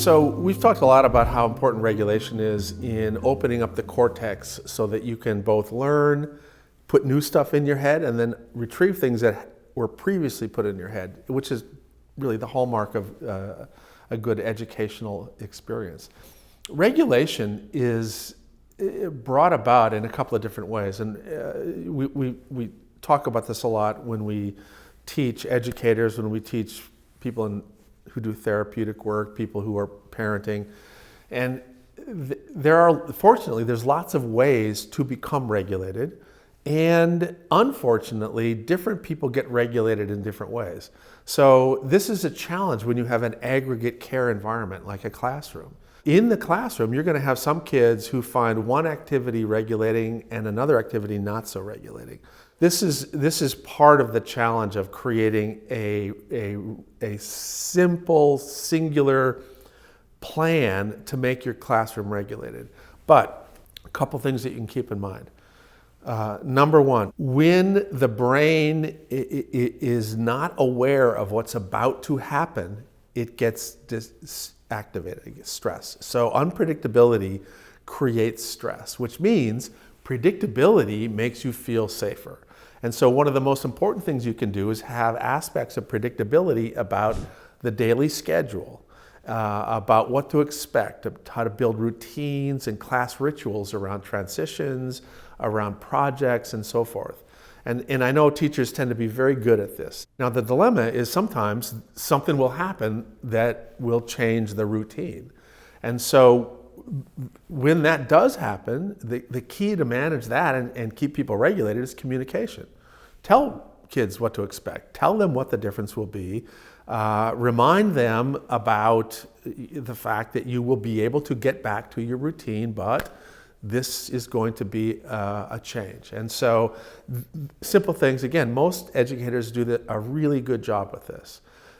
So we've talked a lot about how important regulation is in opening up the cortex so that you can both learn, put new stuff in your head, and then retrieve things that were previously put in your head, which is really the hallmark of a good educational experience. Regulation is brought about in a couple of different ways, and we talk about this a lot when we teach educators, when we teach people who do therapeutic work, people who are parenting. And fortunately, there's lots of ways to become regulated. And unfortunately, different people get regulated in different ways. So this is a challenge when you have an aggregate care environment like a classroom. In the classroom, you're going to have some kids who find one activity regulating and another activity not so regulating. This is part of the challenge of creating a simple, singular plan to make your classroom regulated. But a couple things that you can keep in mind. Number one, when the brain is not aware of what's about to happen, it gets activated, it gets stress. So unpredictability creates stress, which means predictability makes you feel safer. And so one of the most important things you can do is have aspects of predictability about the daily schedule, about what to expect, how to build routines and class rituals around transitions, around projects, and so forth. And I know teachers tend to be very good at this. Now the dilemma is sometimes something will happen that will change the routine. And so when that does happen, the key to manage that and keep people regulated is communication. Tell kids what to expect. Tell them what the difference will be. Remind them about the fact that you will be able to get back to your routine, but this is going to be a change. And so simple things, again, most educators do a really good job with this.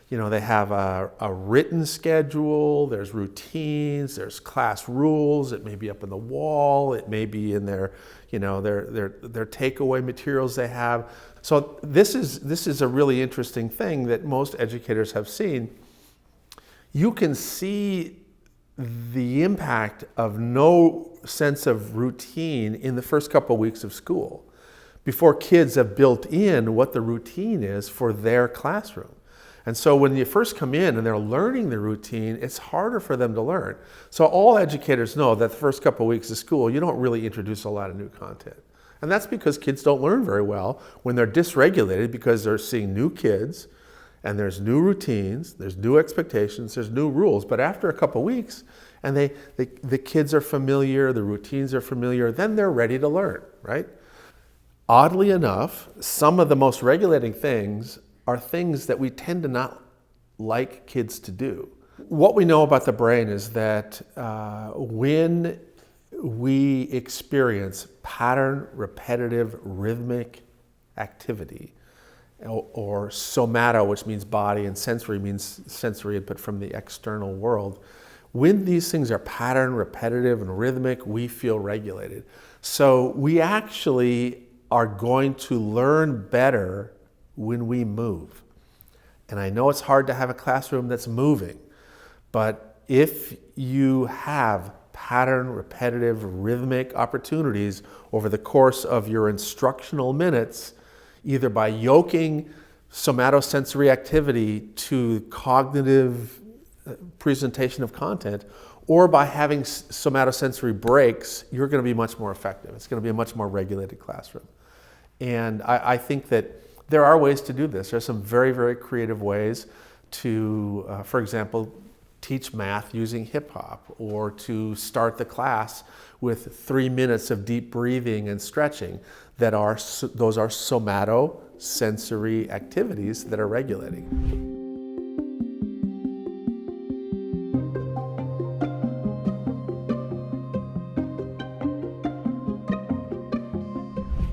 You know, they have a written schedule, there's routines, there's class rules, it may be up on the wall, it may be in their takeaway materials they have. So this is a really interesting thing that most educators have seen. You can see the impact of no sense of routine in the first couple of weeks of school before kids have built in what the routine is for their classroom. And so when you first come in and they're learning the routine, it's harder for them to learn. So all educators know that the first couple of weeks of school, you don't really introduce a lot of new content. And that's because kids don't learn very well when they're dysregulated because they're seeing new kids and there's new routines, there's new expectations, there's new rules. But after a couple of weeks, and the kids are familiar, the routines are familiar, then they're ready to learn, right? Oddly enough, some of the most regulating things are things that we tend to not like kids to do. What we know about the brain is that when we experience pattern, repetitive, rhythmic activity, or somato, which means body, and sensory means sensory input from the external world, when these things are pattern, repetitive, and rhythmic, we feel regulated. So we actually are going to learn better when we move. And I know it's hard to have a classroom that's moving, but if you have pattern, repetitive, rhythmic opportunities over the course of your instructional minutes, either by yoking somatosensory activity to cognitive presentation of content, or by having somatosensory breaks, you're going to be much more effective. It's going to be a much more regulated classroom. And I think that there are ways to do this. There's some very, very creative ways to, for example, teach math using hip hop, or to start the class with 3 minutes of deep breathing and stretching. Those are somatosensory activities that are regulating.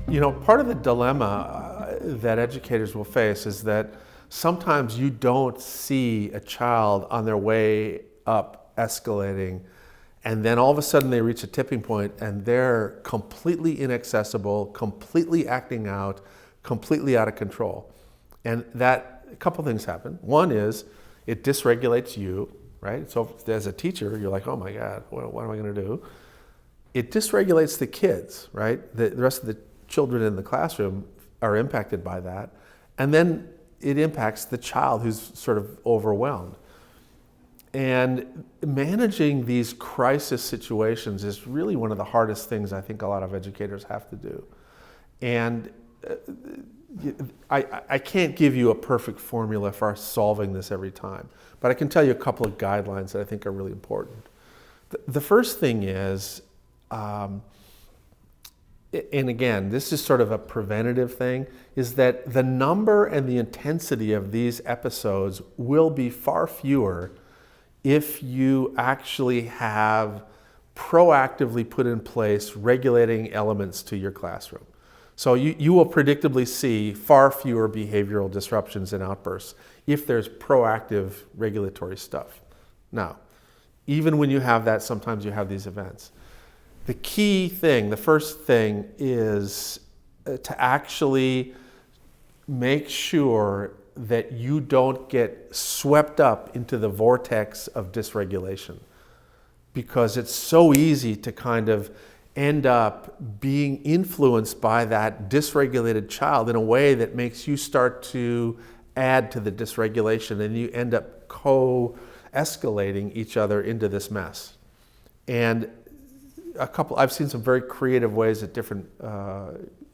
You know, part of the dilemma that educators will face is that sometimes you don't see a child on their way up escalating, and then all of a sudden they reach a tipping point and they're completely inaccessible, completely acting out, completely out of control. And that, a couple things happen. One is it dysregulates you, right? So as a teacher, you're like, oh my God, what am I going to do? It dysregulates the kids, right? The rest of the children in the classroom are impacted by that. And then it impacts the child who's sort of overwhelmed. And managing these crisis situations is really one of the hardest things I think a lot of educators have to do. And I can't give you a perfect formula for solving this every time, but I can tell you a couple of guidelines that I think are really important. The first thing is, and again, this is sort of a preventative thing, is that the number and the intensity of these episodes will be far fewer if you actually have proactively put in place regulating elements to your classroom. So you will predictably see far fewer behavioral disruptions and outbursts if there's proactive regulatory stuff. Now, even when you have that, sometimes you have these events. The key thing, the first thing is to actually make sure that you don't get swept up into the vortex of dysregulation, because it's so easy to kind of end up being influenced by that dysregulated child in a way that makes you start to add to the dysregulation, and you end up co-escalating each other into this mess. And I've seen some very creative ways that different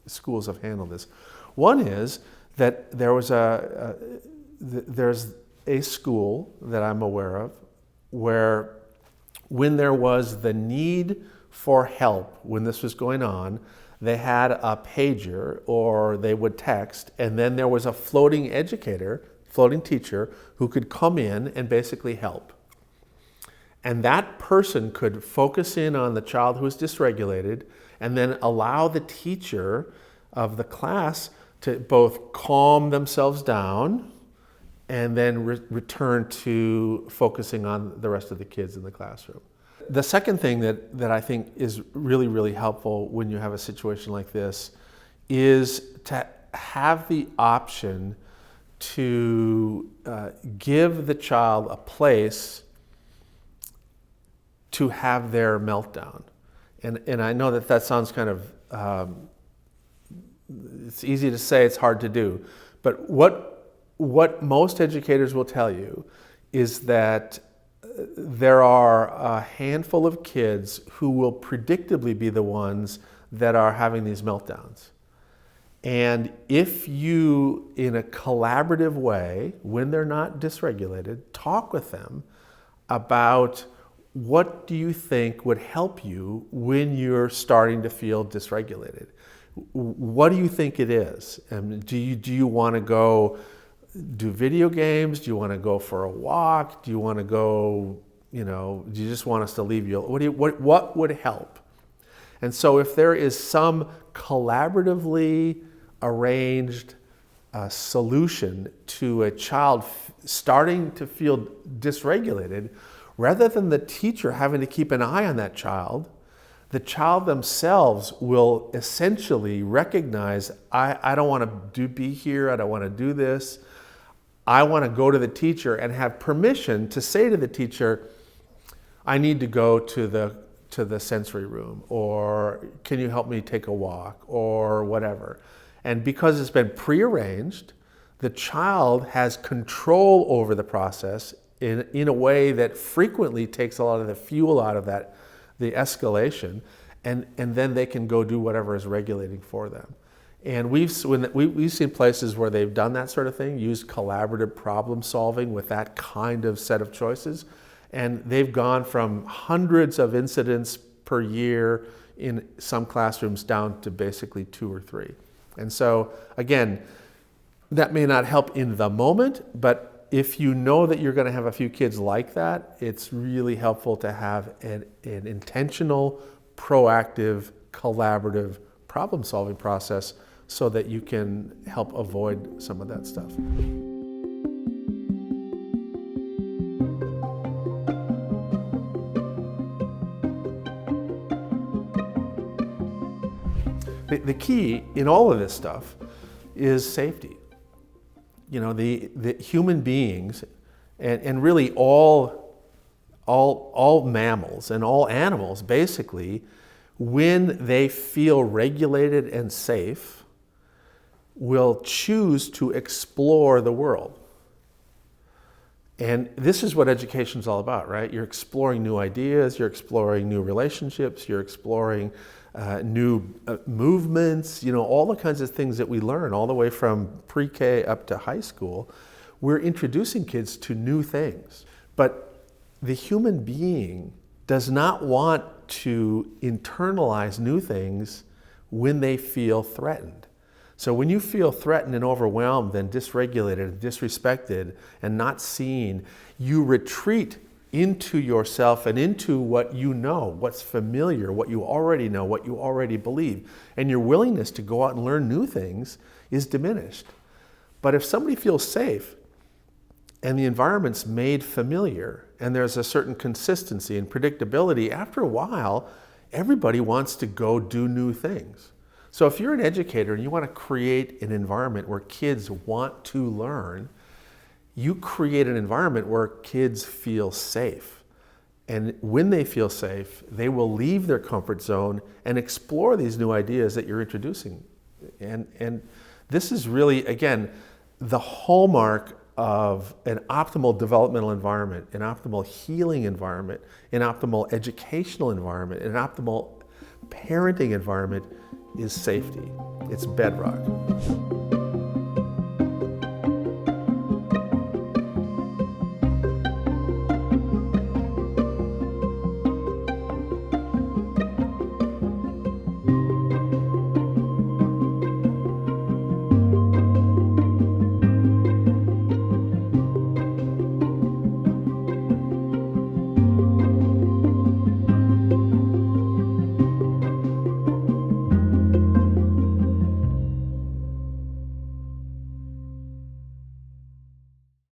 schools have handled this. One is that there's a school that I'm aware of where, when there was the need for help, when this was going on, they had a pager or they would text, and then there was a floating teacher who could come in and basically help. And that person could focus in on the child who was dysregulated and then allow the teacher of the class to both calm themselves down and then return to focusing on the rest of the kids in the classroom. The second thing that I think is really, really helpful when you have a situation like this is to have the option to give the child a place to have their meltdown. And I know that sounds kind of, it's easy to say, it's hard to do. But what most educators will tell you is that there are a handful of kids who will predictably be the ones that are having these meltdowns. And if you, in a collaborative way, when they're not dysregulated, talk with them about what do you think would help you when you're starting to feel dysregulated? What do you think it is? Do you want to go do video games? Do you want to go for a walk? Do you want to go, do you just want us to leave you? What would help? And so if there is some collaboratively arranged solution to a child starting to feel dysregulated, rather than the teacher having to keep an eye on that child, the child themselves will essentially recognize, I don't want to be here, I don't want to do this. I want to go to the teacher and have permission to say to the teacher, I need to go to the sensory room, or can you help me take a walk, or whatever. And because it's been prearranged, the child has control over the process in a way that frequently takes a lot of the fuel out of that, the escalation, and then they can go do whatever is regulating for them. And we've seen places where they've done that sort of thing, used collaborative problem solving with that kind of set of choices, and they've gone from hundreds of incidents per year in some classrooms down to basically 2 or 3. And so, again, that may not help in the moment, but if you know that you're going to have a few kids like that, it's really helpful to have an intentional, proactive, collaborative problem-solving process so that you can help avoid some of that stuff. The key in all of this stuff is safety. The human beings and really all all mammals and all animals, basically, when they feel regulated and safe, will choose to explore the world. And this is what education is all about, right? You're exploring new ideas, you're exploring new relationships, you're exploring new movements, all the kinds of things that we learn all the way from pre-K up to high school. We're introducing kids to new things. But the human being does not want to internalize new things when they feel threatened. So when you feel threatened and overwhelmed and dysregulated and disrespected and not seen, you retreat into yourself and into what you know, what's familiar, what you already know, what you already believe. And your willingness to go out and learn new things is diminished. But if somebody feels safe and the environment's made familiar and there's a certain consistency and predictability, after a while, everybody wants to go do new things. So if you're an educator and you want to create an environment where kids want to learn, you create an environment where kids feel safe. And when they feel safe, they will leave their comfort zone and explore these new ideas that you're introducing. And this is really, again, the hallmark of an optimal developmental environment, an optimal healing environment, an optimal educational environment, an optimal parenting environment is safety. It's bedrock.